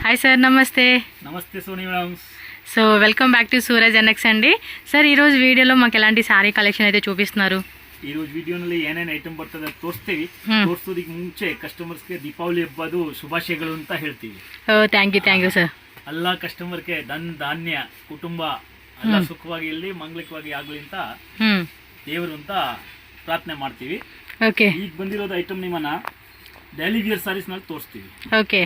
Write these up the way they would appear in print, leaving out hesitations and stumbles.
Hi sir, నమస్తే. నమస్తే Soni madam. So welcome back to Suraj NX అండి. సార్ ఈరోజು వీడియోలో మాకు ఎలాంటి సారీ కలెక్షన్ అయితే చూపిస్తున్నారు? ಈ ರೋಜ್ ವಿಡಿಯೋನಲ್ಲಿ ಏನೇನು ಐಟಮ್ ಬರ್ತದೆ ತೋರಿಸ್ತೀವಿ. ತೋರಿಸೋದಕ್ಕೆ ಮುಂಚೆ ಕಸ್ಟಮರ್ಸ್ಗೆ ದೀಪಾವಳಿ ಹಬ್ಬದ ಶುಭಾಶಯಗಳು ಅಂತ ಹೇಳ್ತೀವಿ. Thank you sir. ಎಲ್ಲ ಕಸ್ಟಮರ್ಗೆ ಧಾನ್ಯ ಕುಟುಂಬ ಎಲ್ಲ ಸುಖವಾಗಿ ಇರಲಿ, ಮಂಗಲಿಕವಾಗಿ ಆಗಲಿ ಅಂತ ದೇವರು ಅಂತ ಪ್ರಾರ್ಥನೆ ಮಾಡ್ತೀವಿ. ಓಕೆ, ಈಗ ಬಂದಿರೋದು ಐಟಮ್ ನಿಮ್ಮನ್ನ ಡೈಲಿ ವಿಯರ್ ಸಾರೀಸ್ ನಲ್ಲಿ ತೋರಿಸ್ತೀವಿ. ಓಕೆ,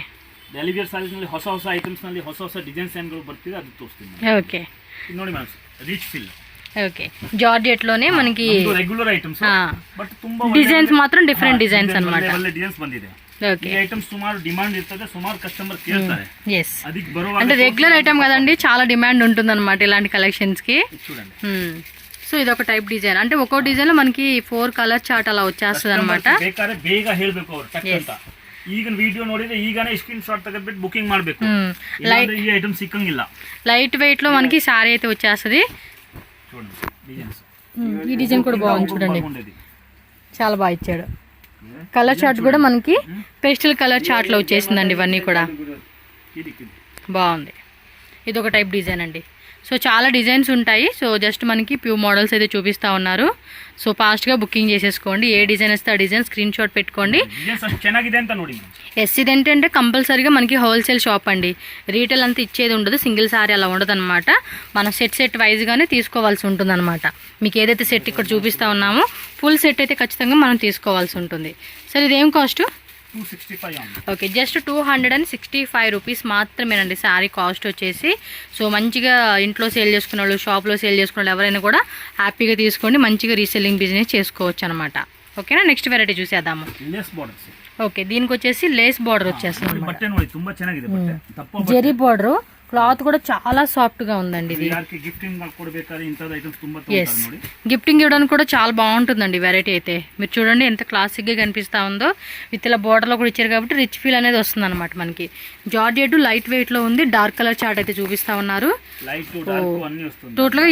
ಡೈಲಿ ವಿಯರ್ ಸಾರೀಸ್ ನಲ್ಲಿ ಹೊಸ ಹೊಸ ಐಟಮ್ಸ್ ನಲ್ಲಿ ಹೊಸ ಹೊಸ ಡಿಸೈನ್ಸ್ ಏನ್ಗಳು ಬರ್ತಿದೆ ಅದು ತೋರಿಸ್ತೀವಿ. ಓಕೆ, ನೋಡಿ madam, rich fill. Okay, georgette లోనే మనకి రెగ్యులర్ ఐటమ్స్, బట్ ತುಂಬಾ డిజైన్స్ మాత్రం డిఫరెంట్ డిజైన్స్ అన్నమాట. ಒಳ್ಳೆ ಡಿಸೈನ್ಸ್ ಬಂದಿದೆ. ఓకే, ఈ ఐటమ్స్ సుమారు డిమాండ్ ఇರ್ತದೆ, సుమారు కస్టమర్ కేಳ್ತಾರೆ. yes, ಅದಕ್ಕೆ ಬರುವಾಗ అంటే రెగ్యులర్ ఐటమ్ కదండి, చాలా డిమాండ్ ఉంటుందన్నమాట ఇలాంటి కలెక్షన్స్ కి. చూడండి. సో ఇది ఒక టైప్ డిజైన్, అంటే ఒక్కో డిజైన్ లో మనకి 4 కలర్ చార్ట్ అలా వచ్చేస్తుంది అనమాట. ಬೇಕಾದ್ರೆ ಬೇಗ ಹೇಳಬೇಕು ಅವರು ಟಕ್ ಅಂತ. ಈಗ ವಿಡಿಯೋ ನೋಡಿದ್ರೆ ಈಗನೇ ಸ್ಕ್ರೀನ್ ಶಾಟ್ ತೆಗೆದ್ಬಿಟ್ಟು ಬುಕಿಂಗ್ ಮಾಡಬೇಕು. ಈ ಐಟಮ್ ಸಿಕ್ಕಂಗಿಲ್ಲ. లైట్ వెయిట్ లో మనకి సారీ అయితే వచ్చేస్తుంది. చూడండి డిజైన్స్. ఈ డిజైన్ కూడా బాగుంది చూడండి, చాలా బాగా ఇచ్చాడు. కలర్ చార్ట్ కూడా మనకి పేస్టల్ కలర్ చార్ట్ లో వచ్చేసిందండి. ఇవన్నీ కూడా బాగుంది. ఇది ఒక టైప్ డిజైన్ అండి. సో చాలా డిజైన్స్ ఉంటాయి. సో జస్ట్ మనకి ప్యూ మోడల్స్ అయితే చూపిస్తూ ఉన్నారు. సో ఫాస్ట్గా బుకింగ్ చేసేసుకోండి. ఏ డిజైన్ వస్తే ఆ డిజైన్ స్క్రీన్ షాట్ పెట్టుకోండి. ఎస్, ఇదేంటంటే కంపల్సరీగా మనకి హోల్సేల్ షాప్ అండి. రీటైల్ అంతా ఇచ్చేది ఉండదు, సింగిల్ సారీ అలా ఉండదు అనమాట. మనం సెట్ వైజ్గానే తీసుకోవాల్సి ఉంటుంది అనమాట. మీకు ఏదైతే సెట్ ఇక్కడ చూపిస్తూ ఉన్నామో ఫుల్ సెట్ అయితే ఖచ్చితంగా మనం తీసుకోవాల్సి ఉంటుంది. సరే, ఇదేం కాస్ట్? ఓకే, జస్ట్ 265 రూపీస్ మాత్రమేనండి శారీ కాస్ట్ వచ్చేసి. సో మంచిగా ఇంట్లో సేల్ చేసుకునే వాళ్ళు, షాప్లో సేల్ చేసుకునే వాళ్ళు ఎవరైనా కూడా హ్యాపీగా తీసుకోండి. మంచిగా రీసెల్లింగ్ బిజినెస్ చేసుకోవచ్చు అనమాట. ఓకేనా, నెక్స్ట్ వెరైటీ చూసేద్దాము. ఓకే, దీనికి వచ్చేసి లేస్ బార్డర్ వచ్చేస్తుంది. జెరీ బార్డర్, క్లాత్ కూడా చాలా సాఫ్ట్ గా ఉందండి. ఇది గిఫ్టింగ్ ఇవ్వడానికి కూడా చాలా బాగుంటుందండి వెరైటీ అయితే. మీరు చూడండి ఎంత క్లాసిక్ గా కనిపిస్తా ఉందో. విత్ ఇలా బోర్డర్ లో కూడా ఇచ్చారు కాబట్టి రిచ్ ఫీల్ అనేది వస్తుంది అనమాట మనకి. జార్జెట్ లైట్ వెయిట్ లో ఉంది. డార్క్ కలర్ చార్ట్ అయితే చూపిస్తా ఉన్నారు. టోటల్ గా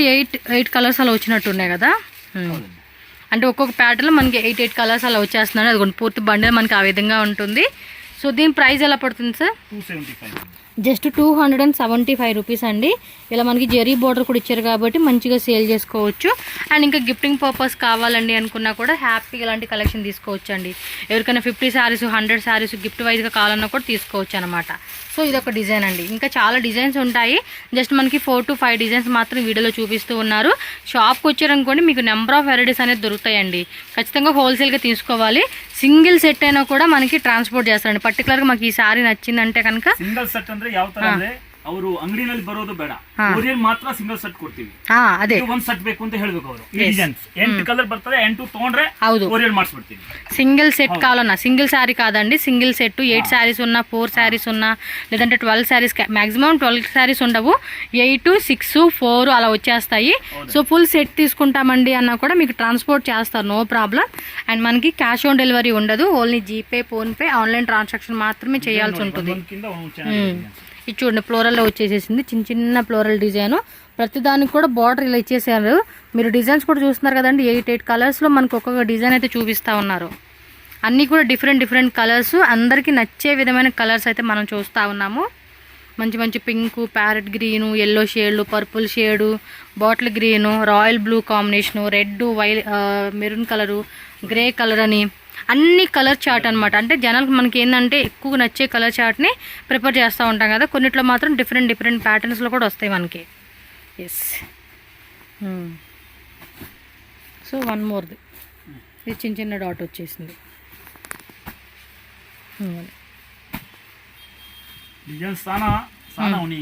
8 కలర్స్ అలా వచ్చినట్టు ఉన్నాయి కదా. అంటే ఒక్కొక్క ప్యాటర్న్ లో మనకి 8 కలర్స్ అలా వచ్చేస్తున్నాయి. అది పూర్తి బండిల్ మనకి ఆ విధంగా ఉంటుంది. సో దీని ప్రైస్ ఎలా పడుతుంది సార్? జస్ట్ 275 రూపీస్ అండి. ఇలా మనకి జెరీ బోర్డర్ కూడా ఇచ్చారు కాబట్టి మంచిగా సేల్ చేసుకోవచ్చు. అండ్ ఇంకా గిఫ్టింగ్ పర్పస్ కావాలండి అనుకున్నా కూడా హ్యాపీగా ఇలాంటి కలెక్షన్ తీసుకోవచ్చు అండి. ఎవరికైనా 50 శారీస్ 100 శారీస్ గిఫ్ట్ వైజ్గా కావాలన్నా కూడా తీసుకోవచ్చు అనమాట. సో ఇదొక డిజైన్ అండి. ఇంకా చాలా డిజైన్స్ ఉంటాయి. జస్ట్ మనకి 4 to 5 డిజైన్స్ మాత్రం వీడియోలో చూపిస్తూ ఉన్నారు. షాప్కి వచ్చారనుకోండి మీకు నెంబర్ ఆఫ్ వెరైటీస్ అనేది దొరుకుతాయండి. ఖచ్చితంగా హోల్సేల్గా తీసుకోవాలి. సింగిల్ సెట్ అయినా కూడా మనకి ట్రాన్స్పోర్ట్ చేస్తారండి. పర్టికులర్గా మాకు ఈ సారీ నచ్చిందంటే కనుక సింగిల్ సెట్ ಅಂದ್ರೆ ಯಾವ ತರ ಅಂದ್ರೆ ಅವರು ಅಂಗಡಿನಲ್ಲಿ ಬರೋದು ಬೇಡ, ಕೊರಿಯರ್ ಮಾತ್ರ సింగిల్ సెట్ ಕೊಡ್ತೀವಿ. ಅದೇ ಒಂದು ಸೆಟ್ ಬೇಕು ಅಂತ ಹೇಳಬೇಕು ಅವರು. ಈ ಡಿಸೈನ್ಸ್ 8 కలర్ ಬರ್ತದೆ, 8 ತಗೊಂಡ್ರೆ ಕೊರಿಯರ್ ಮಾಡಿಸ್ಬಿಡ್ತೀವಿ. సింగిల్ సెట్ కావాలన్నా సింగిల్ సారీ కాదండి, సింగిల్ సెట్ 8 శారీస్ ఉన్నా 4 శారీస్ ఉన్నా లేదంటే 12 శారీస్, మాక్సిమం 12 శారీస్ ఉండవు, 8, 6, 4 అలా వచ్చేస్తాయి. సో ఫుల్ సెట్ తీసుకుంటామండి అన్నా కూడా మీకు ట్రాన్స్పోర్ట్ చేస్తారు, నో ప్రాబ్లం. అండ్ మనకి క్యాష్ ఆన్ డెలివరీ ఉండదు, only GPay, PhonePe, online transaction మాత్రమే చేయాల్సి ఉంటుంది. ఇది చూడండి, ఫ్లోరల్లో వచ్చేసేసింది. చిన్న చిన్న ఫ్లోరల్ డిజైన్. ప్రతిదానికి కూడా బార్డర్ ఇలా ఇచ్చేసారు. మీరు డిజైన్స్ కూడా చూస్తున్నారు కదండి. 8 కలర్స్లో మనకు ఒక్కొక్క డిజైన్ అయితే చూపిస్తూ ఉన్నారు. అన్నీ కూడా డిఫరెంట్ కలర్స్, అందరికీ నచ్చే విధమైన కలర్స్ అయితే మనం చూస్తూ ఉన్నాము. మంచి మంచి పింక్, ప్యారెట్ గ్రీను, ఎల్లో షేడ్లు, purple shade, bottle green, royal blue combination, red, maroon colour, grey colour అని అన్ని కలర్ చార్ట్ అనమాట. అంటే జనాలకు మనకి ఏంటంటే ఎక్కువ నచ్చే కలర్ చార్ట్ని ప్రిపేర్ చేస్తూ ఉంటాం కదా. కొన్నిట్లో మాత్రం డిఫరెంట్ ప్యాటర్న్స్లో కూడా వస్తాయి మనకి. ఎస్, సో వన్ మోర్ది, ఇది చిన్న డాట్ వచ్చేసింది.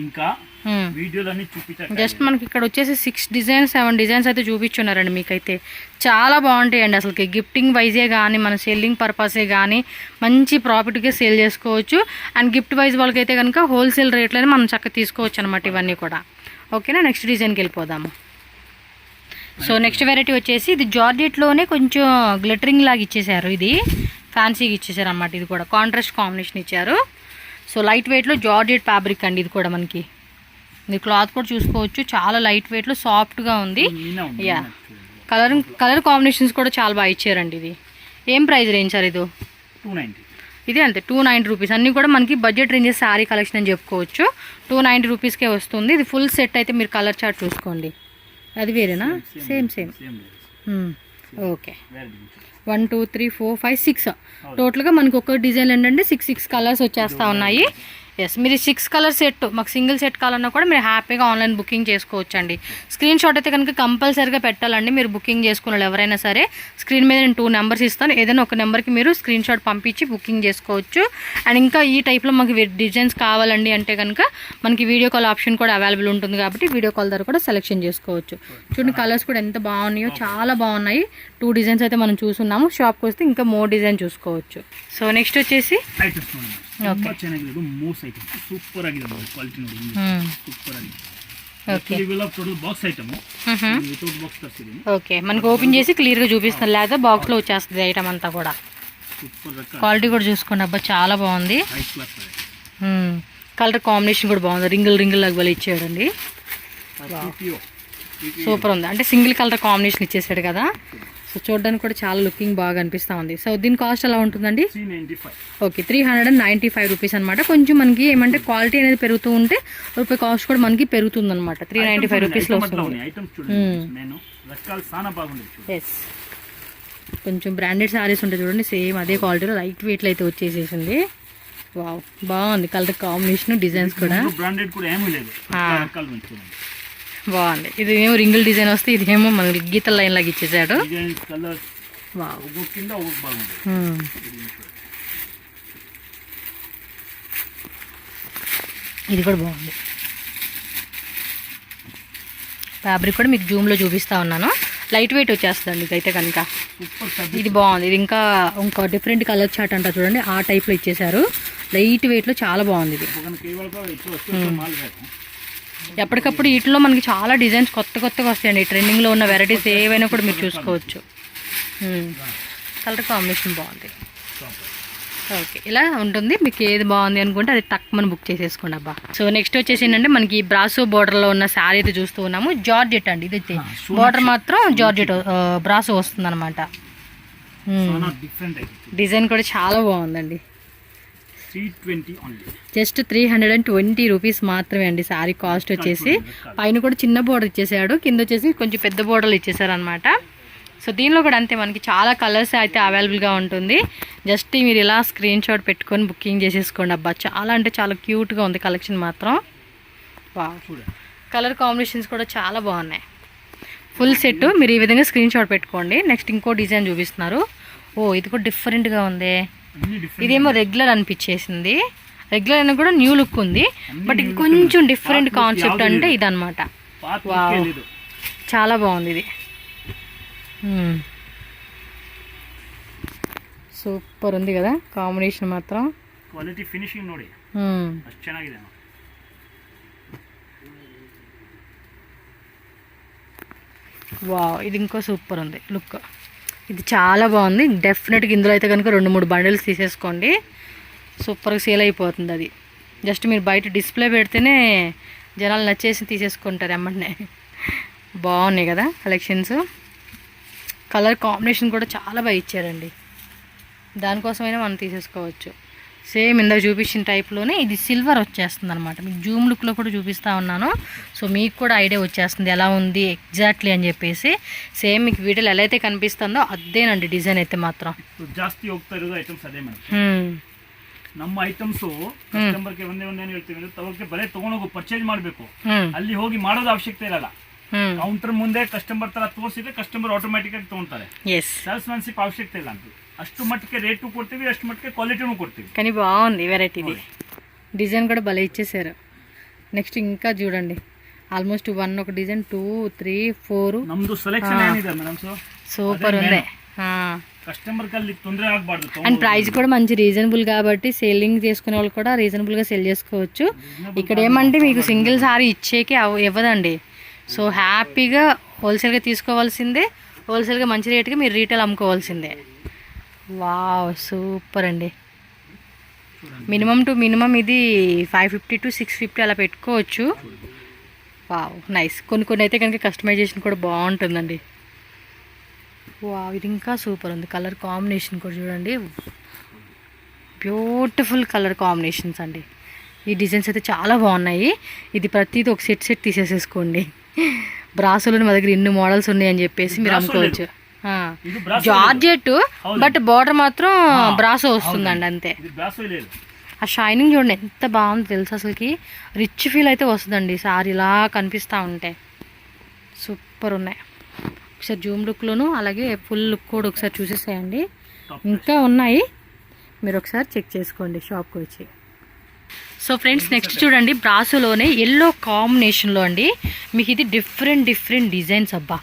ఇంకా వీడియోలన్నీ చూపించారు. జస్ట్ మనకి ఇక్కడ వచ్చేసి 6 డిజైన్స్ 7 డిజైన్స్ అయితే చూపించున్నారండి. మీకైతే చాలా బాగుంటాయండి. అసలుకి గిఫ్టింగ్ వైజే కానీ మన సెల్లింగ్ పర్పసే కానీ మంచి ప్రాఫిట్గా సేల్ చేసుకోవచ్చు. అండ్ గిఫ్ట్ వైజ్ వాళ్ళకైతే కనుక హోల్సేల్ రేట్లోనే మనం చక్కగా తీసుకోవచ్చు అనమాట ఇవన్నీ కూడా. ఓకేనా, నెక్స్ట్ డిజైన్కి వెళ్ళిపోదాము. సో నెక్స్ట్ వెరైటీ వచ్చేసి ఇది జార్జెట్లోనే కొంచెం గ్లిటరింగ్ లాగా ఇచ్చేసారు. ఇది ఫ్యాన్సీగా ఇచ్చేసారు అనమాట. ఇది కూడా కాంట్రాస్ట్ కాంబినేషన్ ఇచ్చారు. సో లైట్ వెయిట్లో జార్జెట్ ఫ్యాబ్రిక్ అండి. ఇది కూడా మనకి మీరు క్లాత్ కూడా చూసుకోవచ్చు, చాలా లైట్ వెయిట్లో సాఫ్ట్గా ఉంది. యా, కలర్ కాంబినేషన్స్ కూడా చాలా బాగా ఇచ్చారండి. ఇది ఏం ప్రైస్ రేంజ్ సార్? ఇది 290. ఇది అంతే 290 రూపీస్. అన్నీ కూడా మనకి బడ్జెట్ రేంజెస్ శారీ కలెక్షన్ అని చెప్పుకోవచ్చు. 290 రూపీస్కే వస్తుంది. ఇది ఫుల్ సెట్ అయితే మీరు కలర్ చార్ట్ చూసుకోండి. అది వేరేనా? సేమ్. ఓకే 1 2 3 4 5 6 టోటల్గా మనకు ఒక డిజైన్ ఏంటంటే 6 కలర్స్ వచ్చేస్తూ ఉన్నాయి. ఎస్, మీరు 6 కలర్ సెట్ మాకు సింగిల్ సెట్ కావాలన్నా కూడా మీరు హ్యాపీగా ఆన్లైన్ బుకింగ్ చేసుకోవచ్చు అండి. స్క్రీన్ షాట్ అయితే కనుక కంపల్సరీగా పెట్టాలండి. మీరు బుకింగ్ చేసుకున్న వాళ్ళు ఎవరైనా సరే స్క్రీన్ మీద నేను 2 నెంబర్స్ ఇస్తాను. ఏదైనా ఒక నెంబర్కి మీరు స్క్రీన్ షాట్ పంపించి బుకింగ్ చేసుకోవచ్చు. అండ్ ఇంకా ఈ టైప్లో మాకు డిజైన్స్ కావాలండి అంటే కనుక మనకి వీడియో కాల్ ఆప్షన్ కూడా అవైలబుల్ ఉంటుంది కాబట్టి వీడియో కాల్ ద్వారా కూడా సెలెక్షన్ చేసుకోవచ్చు. చూడండి కలర్స్ కూడా ఎంత బాగున్నాయో, చాలా బాగున్నాయి. 2 డిజైన్స్ అయితే మనం చూసున్నాము. షాప్కి వస్తే ఇంకా మోర్ డిజైన్ చూసుకోవచ్చు. సో నెక్స్ట్ వచ్చేసి ಸೂಪರ್ ಆಗಿದೆ ಕ್ವಾಲಿಟಿ ನೋಡಿ ಸೂಪರ್ ಆಗಿದೆ. ఓకే మనకి ఓపెన్ చేసి క్లియర్గా చూపిస్తాను, లేదా బాక్స్లో వచ్చేస్తుంది ఐటమ్ అంతా కూడా. క్వాలిటీ కూడా చూసుకోండి అబ్బా, చాలా బాగుంది. కలర్ కాంబినేషన్ కూడా బాగుంది. రింగుల్ లాగా వాళ్ళు ఇచ్చాడండి. సూపర్ ఉంది. అంటే సింగిల్ కలర్ కాంబినేషన్ ఇచ్చేసాడు కదా. సో చూడడానికి కూడా చాలా లుకింగ్ బాగా అనిపిస్తూ ఉంది. సో దీని కాస్ట్ ఎలా ఉంటుందండి? ఓకే 395 రూపీస్ అనమాట. కొంచెం మనకి ఏమంటే క్వాలిటీ అనేది పెరుగుతూ ఉంటే రూపాయి కాస్ట్ కూడా మనకి పెరుగుతుంది అనమాట. 395 రూపీస్లో వస్తుంది. ఎస్, కొంచెం బ్రాండెడ్ శారీస్ ఉంటాయి చూడండి, సేమ్ అదే క్వాలిటీలో లైట్ వెయిట్లో అయితే వచ్చేసేసింది. వావ్, బాగుంది కలర్ కాంబినేషన్, డిజైన్స్ కూడా బాగుంది. ఇది ఏమో రింగుల్ డిజైన్ వస్తే ఇదేమో మనకి గీతల లైన్ లాగా ఇచ్చేసాడు. ఇది కూడా బాగుంది. ఫ్యాబ్రిక్ కూడా మీకు జూమ్లో చూపిస్తా ఉన్నాను. లైట్ వెయిట్ వచ్చేస్తుంది ఇదైతే కనుక. ఇది బాగుంది. ఇది ఇంకా డిఫరెంట్ కలర్ చార్ట్ అంటారు చూడండి, ఆ టైప్లో ఇచ్చేసారు. లైట్ వెయిట్లో చాలా బాగుంది ఇది. ఎప్పటికప్పుడు వీటిలో మనకి చాలా డిజైన్స్ కొత్తగా వస్తాయండి. ట్రెండింగ్లో ఉన్న వెరైటీస్ ఏవైనా కూడా మీరు చూసుకోవచ్చు. కలర్ కాంబినేషన్ బాగుంది. ఓకే, ఇలా ఉంటుంది. మీకు ఏది బాగుంది అనుకుంటే అది తక్కువ బుక్ చేసేసుకోండి అబ్బా. సో నెక్స్ట్ వచ్చేసి ఏంటంటే మనకి బ్రాసో బోర్డర్లో ఉన్న శారీ అయితే చూస్తూ ఉన్నాము. జార్జెట్ అండి ఇది. బోర్డర్ మాత్రం జార్జెట్ బ్రాసో వస్తుంది అనమాట. డిజైన్ కూడా చాలా బాగుందండి. జస్ట్ 320 రూపీస్ మాత్రమే అండి శారీ కాస్ట్ వచ్చేసి. పైన కూడా చిన్న బోర్డర్ ఇచ్చేసాడు, కింద వచ్చేసి కొంచెం పెద్ద బోర్డర్లు ఇచ్చేసారు అనమాట. సో దీనిలో కూడా అంతే మనకి చాలా కలర్స్ అయితే అవైలబుల్గా ఉంటుంది. జస్ట్ మీరు ఇలా స్క్రీన్ షాట్ పెట్టుకొని బుకింగ్ చేసేసుకోండి అబ్బా. చాలా అంటే చాలా క్యూట్గా ఉంది కలెక్షన్ మాత్రం. కలర్ కాంబినేషన్స్ కూడా చాలా బాగున్నాయి. ఫుల్ సెట్ మీరు ఈ విధంగా స్క్రీన్ షాట్ పెట్టుకోండి. నెక్స్ట్ ఇంకో డిజైన్ చూపిస్తున్నారు. ఓ ఇది కూడా డిఫరెంట్గా ఉంది. ఇదేమో రెగ్యులర్ అనిపించేసింది. రెగ్యులర్ అయినా కూడా న్యూ లుక్ ఉంది, బట్ ఇది కొంచెం డిఫరెంట్ కాన్సెప్ట్ అంటే ఇదనమాట. చాలా బాగుంది ఇది. సూపర్ ఉంది కదా కాంబినేషన్ మాత్రం. ಕ್ವಾಲಿಟಿ ಫಿನಿಶಿಂಗ್ ನೋಡಿ ಅಷ್ಟು ಚೆನ್ನಾಗಿದೆ. వావ్, ఇది ఇంకో సూపర్ ఉంది లుక్. ఇది చాలా బాగుంది. డెఫినెట్గా ఇందులో అయితే కనుక 2-3 బండిల్స్ తీసేసుకోండి. సూపర్గా సేల్ అయిపోతుంది అది. జస్ట్ మీరు బయట డిస్ప్లే పెడితేనే జనాలు నచ్చేసి తీసేసుకుంటారు ఎమ్మటనే. బాగున్నాయి కదా కలెక్షన్స్. కలర్ కాంబినేషన్ కూడా చాలా బాగా ఇచ్చారండి. దానికోసమైనా మనం తీసేసుకోవచ్చు. సేమ్ ఇందాక చూపించిన టైప్లోనే ఇది సిల్వర్ వచ్చేస్తుంది అనమాట. మీకు జూమ్ లుక్లో కూడా చూపిస్తూ ఉన్నాను. సో మీకు కూడా ఐడియా వచ్చేస్తుంది ఎలా ఉంది ఎగ్జాక్ట్లీ అని చెప్పేసి. సేమ్ మీకు వీడియోలో ఎలా అయితే కనిపిస్తుందో అదేనండి డిజైన్ అయితే మాత్రం. ಜಾಸ್ತಿ ಹೋಗ್ತಾ ಇರೋದು ಐಟಮ್ಸ್ ಅದೇ ಮೇಡಮ್. ನಮ್ಮ ಐಟಮ್ಸ್ ಕಸ್ಟಮರ್ಗೆ ಒಂದೇ ಅಂತ ಹೇಳ್ತೀವಿ, ತಗೋಕೆ ಬರೇ ತಗೊಂಡೋಗಿ ಪರ್ಚೇಸ್ ಮಾಡಬೇಕು, ಅಲ್ಲಿ ಹೋಗಿ ಮಾಡೋದು ಅವಶ್ಯಕತೆ ಇರಲ್ಲ. ಕೌಂಟರ್ ಮುಂದೆ ಕಸ್ಟಮರ್ ತರ ತೋರಿಸಿದ್ರೆ ಕಸ್ಟಮರ್ ಆಟೋಮ್ಯಾಟಿಕ್ ಆಗಿ ತಗೊಂತಾರೆ. ಸೇಲ್ಸ್ ಮ್ಯಾನ್ಶಿಪ್ ಅವಶ್ಯಕತೆ ಇಲ್ಲ ಅಂತ. అಷ್ಟು మట్టుకే రేటు కొడుతుంది, అಷ್ಟು మట్టుకే క్వాలిటీను కొడుతుంది. కానీ బాగుంది వెరైటీది. డిజైన్ కూడా భలే ఇచ్చేసారు. నెక్స్ట్ ఇంకా చూడండి, ఆల్మోస్ట్ 1 ఒక డిజైన్ 2 3 4 ನಮ್ದು ಸೆಲೆಕ್ಷನ್ ಏನಿದೆ ಮೇಡಂ. సూపర్ ఉంది. కస్టమర్ కి తొందర ಆಗಬಾರದು. అండ్ ప్రైస్ కూడా మంచి రీజనబుల్ కాబట్టి సేలింగ్ చేసుకునే వాళ్ళు కూడా రీజనబుల్గా సెల్ చేసుకోవచ్చు. ఇక్కడ ఏమంటే మీకు సింగిల్ సారీ ఇచ్చేకి ఇవ్వదండి. సో హ్యాపీగా హోల్సేల్గా తీసుకోవాల్సిందే, హోల్సేల్గా మంచి రేటుగా మీరు రీటైల్ అమ్ముకోవాల్సిందే. వావ్ సూపర్ అండి. మినిమం టు మినిమం ఇది 550 to 650 అలా పెట్టుకోవచ్చు. Wow nice. కొన్ని అయితే కనుక కస్టమైజేషన్ కూడా బాగుంటుందండి. వావ్ ఇది ఇంకా సూపర్ ఉంది. కలర్ కాంబినేషన్ కూడా చూడండి. బ్యూటిఫుల్ కలర్ కాంబినేషన్స్ అండి. ఈ డిజైన్స్ అయితే చాలా బాగున్నాయి. ఇది ప్రతిదీ ఒక సెట్ తీసేసేసుకోండి. బ్రాసోలో మా దగ్గర ఇన్ని మోడల్స్ ఉన్నాయి అని చెప్పేసి మీరు అమ్ముకోవచ్చు. జార్జెట్ బట్ బార్డర్ మాత్రం బ్రాసో వస్తుందండి అంతే. ఆ షైనింగ్ చూడండి ఎంత బాగుంది తెలుసు, అసలుకి రిచ్ ఫీల్ అయితే వస్తుందండి సారీ ఇలా కనిపిస్తూ ఉంటే. సూపర్ ఉన్నాయి. ఒకసారి జూమ్ లుక్లోను అలాగే ఫుల్ లుక్ కూడా ఒకసారి చూసేసేయండి. ఇంకా ఉన్నాయి, మీరు ఒకసారి చెక్ చేసుకోండి షాప్కి వచ్చి. సో ఫ్రెండ్స్ నెక్స్ట్ చూడండి, బ్రాసోలోనే ఎల్లో కాంబినేషన్లో అండి. మీకు ఇది డిఫరెంట్ డిజైన్స్. అబ్బా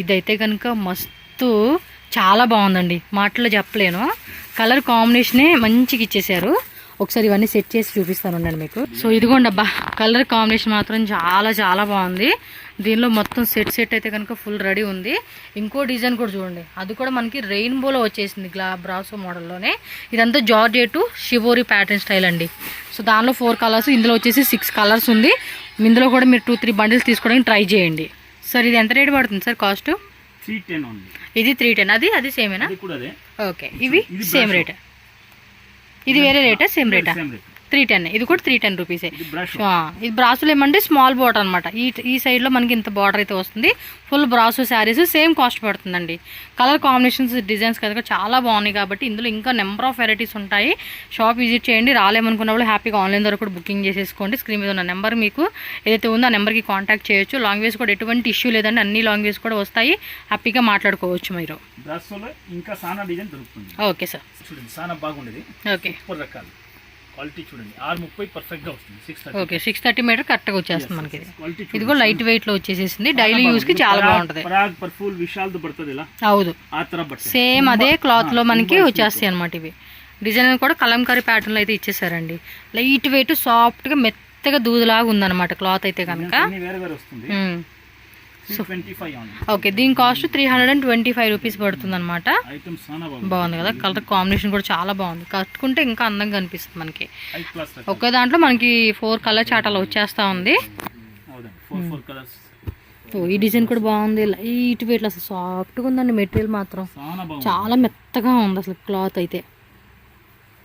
ఇదైతే కనుక మస్తు చాలా బాగుందండి, మాటల్లో చెప్పలేను. కలర్ కాంబినేషనే మంచిగా ఇచ్చేసారు. ఒకసారి ఇవన్నీ సెట్ చేసి చూపిస్తాను ఉండండి మీకు. సో ఇదిగోండి, అబ్బా కలర్ కాంబినేషన్ మాత్రం చాలా బాగుంది. దీనిలో మొత్తం సెట్ అయితే కనుక ఫుల్ రెడీ ఉంది. ఇంకో డిజైన్ కూడా చూడండి, అది కూడా మనకి రెయిన్బోలో వచ్చేసింది బ్రాసో మోడల్లోనే. ఇదంతా జార్జెట్ షివోరీ ప్యాటర్న్ స్టైల్ అండి. సో దానిలో 4 కలర్స్, ఇందులో వచ్చేసి 6 కలర్స్ ఉంది. ఇందులో కూడా మీరు 2-3 బండిల్స్ తీసుకోవడానికి ట్రై చేయండి. సార్ ఇది ఎంత రేట్ పడుతుంది సార్ కాస్ట్? 310 ఉంది. ఇది 310. అది సేమేనా? ఓకే, ఇవి సేమ్ రేట్. ఇది వేరే రేటా? సేమ్ రేటా? 310. ఇది కూడా 310 రూపీసే. ఇది బ్రాసోలు ఏమంటే స్మాల్ బార్డర్ అనమాట. ఈ సైడ్లో మనకి ఇంత బార్డర్ అయితే వస్తుంది. Full brasso saris same cost పడుతుందండి. కలర్ కాంబినేషన్స్ డిజైన్స్ కనుక చాలా బాగున్నాయి కాబట్టి ఇందులో ఇంకా నెంబర్ ఆఫ్ వెరైటీస్ ఉంటాయి. షాప్ విజిట్ చేయండి. రాలేమనుకున్న వాళ్ళు హ్యాపీగా ఆన్లైన్ ద్వారా కూడా బుకింగ్ చేసేసుకోండి. స్క్రీన్ మీద ఉన్న నెంబర్ మీకు ఏదైతే ఉందో ఆ నెంబర్కి కాంటాక్ట్ చేయొచ్చు. లాంగ్వేజ్ కూడా ఎటువంటి ఇష్యూ లేదండి, అన్ని లాంగ్వేజ్ కూడా వస్తాయి. హ్యాపీగా మాట్లాడుకోవచ్చు మీరు. ఇంకా సానా డిజైన్ దొరుకుతుంది. ఓకే సార్, చూడండి సానా బాగుండేది. ఓకే, సూపర్ రకాలు. క్వాలిటీ చూడండి, 630 పర్ఫెక్ట్ గా వస్తుంది. 630. ఓకే, 630 మీటర్ కరెక్ట్గా వచ్చేస్తుంది మనకి. ఇది కూడా లైట్ వెయిట్ లో వచ్చేసేసింది. డైలీ యూస్ కి చాలా బాగుంటది. పరాగ్ పర్ఫుల్ విశాల్ బడుతుంది ఇలా. అవును, ఆ తర బట్ట సేమ్ అదే క్లాత్ లో మనకి వచ్చేస్తాయి అనమాట. ఇవి డిజైన్ కూడా కలంకారీ ప్యాటర్న్ లో అయితే ఇచ్చేసారండి. లైట్ వెయిట్ సాఫ్ట్ గా మెత్తగా దూదులాగా ఉందన్నమాట క్లాత్ అయితే కనుక. ఓకే, దీని కాస్ట్ 325 రూపీస్ పడుతుంది అనమాట. బాగుంది కదా, కలర్ కాంబినేషన్ కూడా చాలా బాగుంది. కట్టుకుంటే ఇంకా అందంగా అనిపిస్తుంది మనకి. ఒకే దాంట్లో మనకి 4 కలర్ చాటాలు వచ్చేస్తా ఉంది. ఈ డిజైన్ కూడా బాగుంది. లైట్ వెయిట్ అసలు సాఫ్ట్గా ఉందండి. మెటీరియల్ మాత్రం చాలా మెత్తగా ఉంది అసలు క్లాత్ అయితే.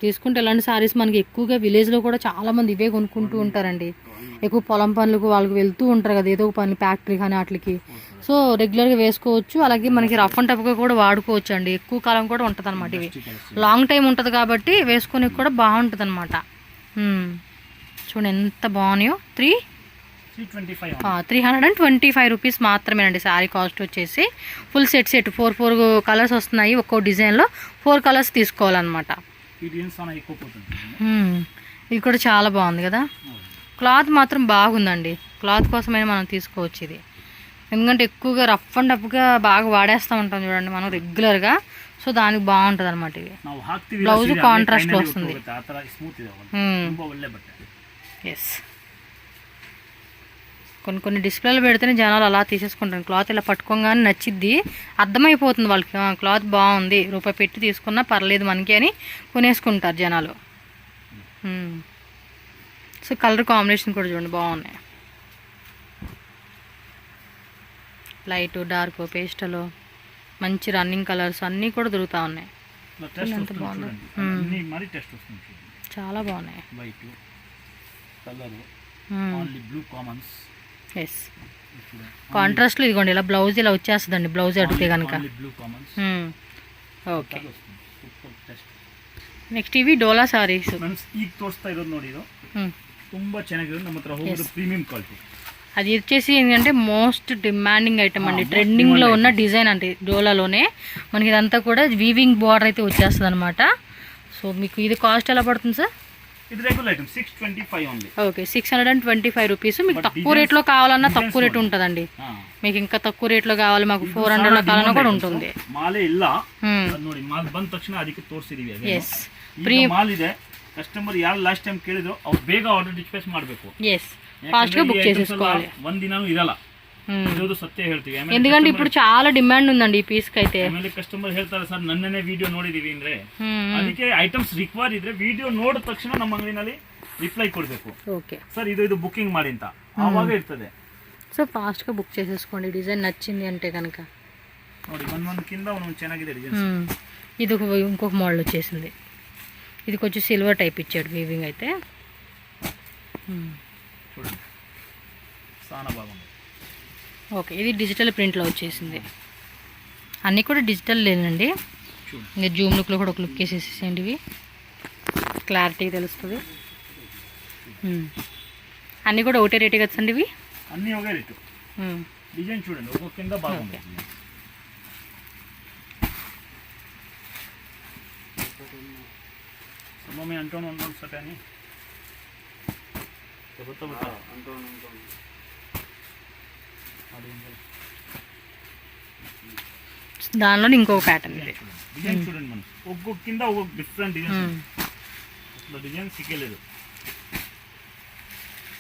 తీసుకుంటే ఇలాంటి సారీస్ మనకి ఎక్కువగా విలేజ్లో కూడా చాలా మంది ఇవే కొనుక్కుంటూ ఉంటారండి. ఎక్కువ పొలం పనులకు వాళ్ళకి వెళ్తూ ఉంటారు కదా, ఏదో ఒక పని ఫ్యాక్టరీ కానీ వాటికి. సో రెగ్యులర్గా వేసుకోవచ్చు. అలాగే మనకి రఫ్ అండ్ టఫ్గా కూడా వాడుకోవచ్చు అండి. ఎక్కువ కాలం కూడా ఉంటుంది అనమాట. ఇవి లాంగ్ టైం ఉంటుంది కాబట్టి వేసుకొని కూడా బాగుంటుంది అనమాట. చూడండి ఎంత బాగున్నాయో. 325 రూపీస్ మాత్రమేనండి శారీ కాస్ట్ వచ్చేసి. ఫుల్ సెట్ 4 కలర్స్ వస్తున్నాయి. ఒక్కో డిజైన్లో 4 కలర్స్ తీసుకోవాలన్నమాట. ఇది కూడా చాలా బాగుంది కదా. క్లాత్ మాత్రం బాగుందండి. క్లాత్ కోసమైనా మనం తీసుకోవచ్చు ఇది. ఎందుకంటే ఎక్కువగా రఫ్ అండ్ టఫ్గా బాగా వాడేస్తూ ఉంటాం చూడండి మనం రెగ్యులర్గా. సో దానికి బాగుంటుంది అనమాట. ఇది బ్లౌజ్ కాంట్రాస్ట్లో వస్తుంది. ఎస్, కొన్ని డిస్ప్లేలో పెడితేనే జనాలు అలా తీసేసుకుంటారు. క్లాత్ ఇలా పట్టుకోగానే నచ్చిద్ది, అర్థమైపోతుంది వాళ్ళకి క్లాత్ బాగుంది, రూపాయి పెట్టి తీసుకున్నా పర్లేదు మనకి అని కొనేసుకుంటారు జనాలు. సో కలర్ కాంబినేషన్ కూడా చూడండి బాగున్నాయి. లైట్ డార్క్ పేస్టల్ మంచి రన్నింగ్ కలర్స్ అన్నీ కూడా దొరుకుతూ ఉన్నాయి. ఎంత బాగుంది, చాలా బాగున్నాయి. ఎస్, కాంట్రాస్ట్లో ఇదిగోండి ఇలా బ్లౌజ్ ఇలా వచ్చేస్తుందండి. బ్లౌజ్ అడిగితే కనుక. ఓకే, ನೆಕ್ಸ್ಟ್ ಇವಿ ಡೋಲಾ ಸಾರೀಸ್ ಈಗ ತೋರಿಸ್ತಾ ಇರೋದು ನೋಡಿ ಇದು ತುಂಬಾ ಚೆನ್ನಾಗಿದೆ ನಮ್ಮ ಹತ್ರ ಹೋಗೋದು ಪ್ರೀಮಿಯಂ ಕ್ವಾಲಿಟಿ అది వచ్చేసి ఏంటంటే మోస్ట్ డిమాండింగ్ ఐటమ్ అండి ట్రెండింగ్లో ఉన్న డిజైన్ అంటే డోలాలోనే మనకి ఇదంతా కూడా వీవింగ్ బార్డర్ అయితే వచ్చేస్తుంది అనమాట సో మీకు ఇది కాస్ట్ ఎలా పడుతుంది సార్ ఇది రెగ్యులర్ ఐటమ్ 625 ఉంది ఓకే 625 రూపీస్ మీకు తక్కువ రేట్లో కావాలన్నా తక్కువ రేట్ ఉంటుందండి మీకు ఇంకా తక్కువ రేట్లో కావాలి మాకు 400 లో కావాలన్నా కూడా ఉంటుంది ಮಾಲೆ ಇಲ್ಲ ನೋಡಿ ಮಾಲ್ ಬಂದ ತಕ್ಷಣ ಅದಕ್ಕೆ ತೋರಿಸಿದೀವಿ ಎಸ್ ಪ್ರೀ ಮಾಲ್ ಇದೆ ಕಸ್ಟಮರ್ ಯಾರು ಲಾಸ್ಟ್ ಟೈಮ್ ಕೇಳಿದ್ರು ಅವ್ರು ಬೇಗ ಆರ್ಡರ್ ಡಿಸ್ಪ್ಯಾಚ್ ಮಾಡಬೇಕು ಎಸ್ ಫಾಸ್ಟ್ గా బుక్ చేసేసుకోవాలి ಒಂದು ದಿನನೂ ಇರಲ್ಲ ಇದು ಸತ್ಯ ಹೇಳ್ತೀವಿ ఎందుకంటే ఇప్పుడు చాలా డిమాండ్ ఉందండి ఈ పీస్ కి అయితే ಆಮೇಲೆ ಕಸ್ಟಮರ್ ಹೇಳ್ತಾರೆ ಸರ್ ನನ್ನನೇ ವಿಡಿಯೋ ನೋಡಿದೀವಿ ಅಂದ್ರೆ ಅದಕ್ಕೆ ಐಟಮ್ಸ್ ರಿಕ್ವೈರ್ ಇದ್ರೆ ವಿಡಿಯೋ ನೋಡಿದ ತಕ್ಷಣ ನಮ್ಮ ಅಂಗಡಿನಲ್ಲಿ ರಿಪ್ಲೈ ಕೊಡಬೇಕು ಓಕೆ ಸರ್ ಇದು ಬುಕಿಂಗ್ ಮಾಡಿ ಅಂತ ಆವಾಗ ಇರ್ತದೆ సో ఫాస్ట్ గా బుక్ చేసేసుకోండి డిజైన్ నచ్చింది అంటే కనుక ನೋಡಿ ಒಂದೊಂದಕ್ಕಿಂತ ಒಂದೊಂದು ಚೆನ್ನಾಗಿದೆ ಡಿಸೈನ್ ఇది ఇంకొక మోడల్ వచ్చేసింది ఇది కొంచెం సిల్వర్ టైప్ ఇచ్చాడు వీవింగ్ అయితే. చూడండి చాలా బాగుంది. ఓకే, ఇది డిజిటల్ ప్రింట్లో వచ్చేసింది. అన్నీ కూడా డిజిటల్ లేనండి. ఇంకా జూమ్ లుక్లో కూడా ఒక లుక్ వేసేసేయండి, ఇవి క్లారిటీ తెలుస్తుంది. అన్నీ కూడా ఒకటే రేటే కదండి ఇవి? అన్నీ ఒకే రేటు. డిజైన్ చూడండి ఒక కింద బాగుంది. మేము అంటూనే ఉంటాం సార్ కానీ దానిలో ఇంకొక ప్యాటర్న్ ఇది. డిజైన్ చూడండి మనం ఒక్కొక్క కింద ఒక్కొక్క డిఫరెంట్ డిజైన్. అసలు డిజైన్ సిగ్గలేదు.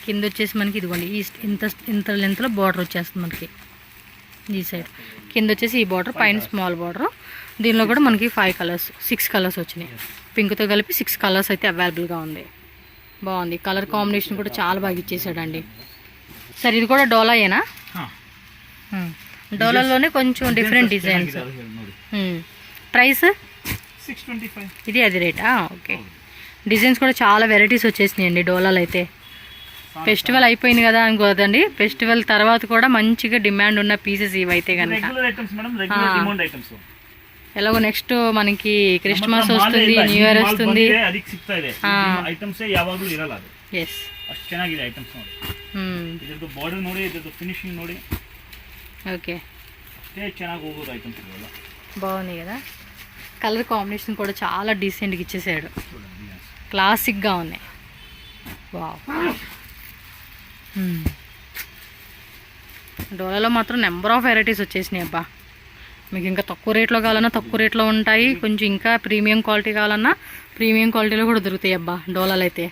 కింద వచ్చేసి మనకి ఇదిగోండి ఇంత లెంత్లో బార్డర్ వచ్చేస్తుంది మనకి ఈ సైడ్. కింద వచ్చేసి ఈ బార్డర్, పైన స్మాల్ బార్డర్. దీనిలో కూడా మనకి 6 కలర్స్ వచ్చినాయి. పింక్తో కలిపి 6 కలర్స్ అయితే అవైలబుల్గా ఉంది. బాగుంది. కలర్ కాంబినేషన్ కూడా చాలా బాగా ఇచ్చేసాడండి. సార్ ఇది కూడా డోలాయేనా? డోలాలోనే కొంచెం డిఫరెంట్ డిజైన్స్. ప్రైస్ 625. ఇది అది రేటా? ఓకే. డిజైన్స్ కూడా చాలా వెరైటీస్ వచ్చేసినాయి అండి డోలాలు అయితే. ఫెస్టివల్ అయిపోయింది కదా అనుకోదండి, ఫెస్టివల్ తర్వాత కూడా మంచిగా డిమాండ్ ఉన్న పీసెస్ ఇవైతే కనుక. ఎలాగో నెక్స్ట్ మనకి క్రిస్మస్ వస్తుంది, న్యూ ఇయర్ వస్తుంది. ಎಸ್ ಅಷ್ಟು ಚೆನ್ನಾಗಿದೆ ಐಟಮ್ಸ್ ನೋಡಿ. ಇದ್ರದ್ದು ಬಾರ್ಡರ್ ನೋಡಿ, ಇದ್ರದ್ದು ಫಿನಿಶಿಂಗ್ ನೋಡಿ. ఓకే, ಅಷ್ಟೇ ಚೆನ್ನಾಗಿ ಹೋಗೋದು ಐಟಮ್ಸ್ ಇವೆಲ್ಲ. బాగుంది కదా. కలర్ కాంబినేషన్ కూడా చాలా డీసెంట్గా ఇచ్చేసాడు. క్లాసిక్గా ఉన్నాయి. వావ్. డోలాలో మాత్రం నెంబర్ ఆఫ్ వెరైటీస్ వచ్చేసినాయి అబ్బా. మీకు ఇంకా తక్కువ రేట్లో కావాలన్నా తక్కువ రేట్లో ఉంటాయి, కొంచెం ఇంకా ప్రీమియం క్వాలిటీ కావాలన్నా ప్రీమియం క్వాలిటీలో కూడా దొరుకుతాయి అబ్బా డోలాలు అయితే.